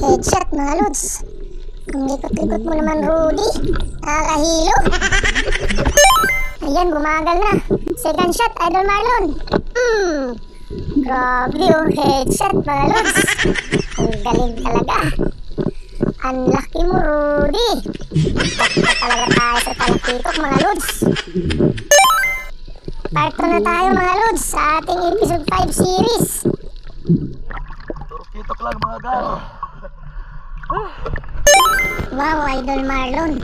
Headshot mga lods. Ang likot-likot mo naman, Rudy. Nakakahilo. Ayan, bumagal na. Second shot, Idol Marlon. Grabe oh, headshot mga lods. Ang galing talaga. Ang laki mo, Rudy. Bakit talaga tayo sa talakitok mga lods. Part 2 na tayo mga lods sa ating episode 5 series. Talakitok lang mga gal. Wow, Idol Marlon.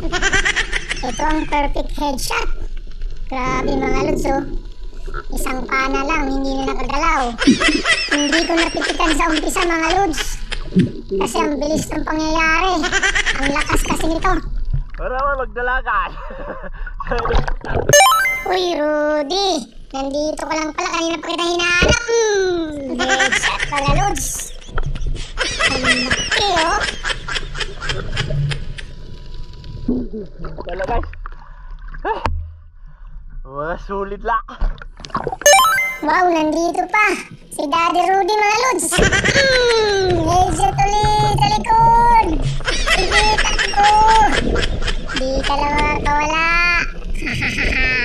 Ito ang perfect headshot. Grabe mga lods oh. Isang pana lang, hindi na nakagalaw. Hindi ko napitikan sa umpisa mga lods. Kasi ang bilis ng pangyayari. Ang lakas kasi nito. Para naman magdalagan. Uy Rudy, nandito ka lang pala, kanina pa kita hinahanap. Headshot mga lods. Ang laki oh. Wala guys. Mga sulit lang. Wow, nandito pa si Daddy Rudy mga lods. Headshot ulit sa likod. Sige, takbo. Di ka lang makakawala.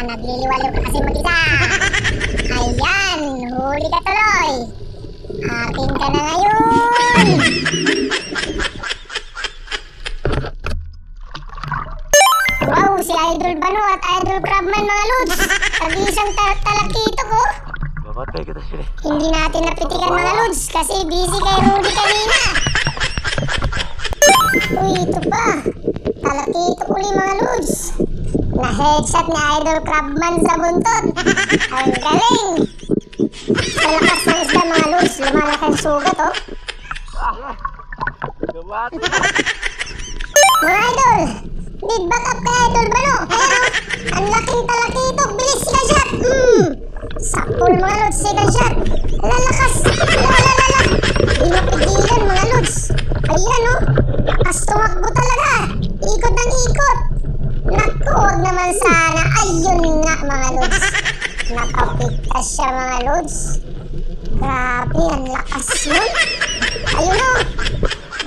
Nagliliwalo ka kasi mag-isa. Ayan, huli ka tuloy. Akin ka na ngayon. Wow, si Idol Bano at Idol Crabman mga lods. Tag-isang talakitok oh. Mamatay kita sila. Hindi natin napitikan mga lods kasi busy kay Rudy kanina. Uy, ito pa. Talakitok uli mga lods. Na-headshot ni Idol Crabman sa buntot. Ang galing. Sa lakas ng isda mga lods, lumalaki ang sugat oh. Gumati. Mga idol, need back up kay Idol Bano. Ayan oh, ang laking talakitok. Bilis ka shot. Sakpol mga lods, second shot. Lalakas. Lalalala. Di mapigilan mga lods. Ayan oh, as tumakbo talaga. Ikot ng ikot. Naku, huwag naman sana. Ayun nga mga lods. Nakapigtas siya mga lods. Grabe, ang lakas nun. Ayun oh,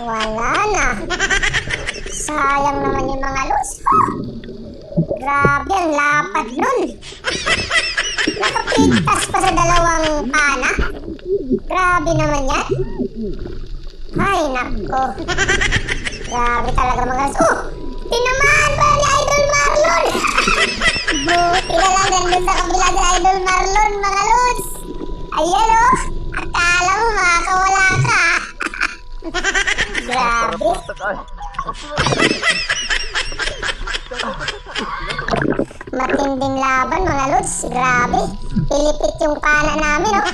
wala na. Sayang naman yung mga lods. Grabe, ang lapad nun. Nakapigtas pa sa dalawang pana. Grabe naman yan. Ay, nako. Grabe talaga mga lods. Oh, tinamaan pa ni Idol Marlon. Buti na lang nandun sa kabila ni Idol Marlon mga lods. Ayan oh, akala mo makakawala ka. Grabe. Matinding laban mga lods. Grabe. Pilipit yung pana namin oh.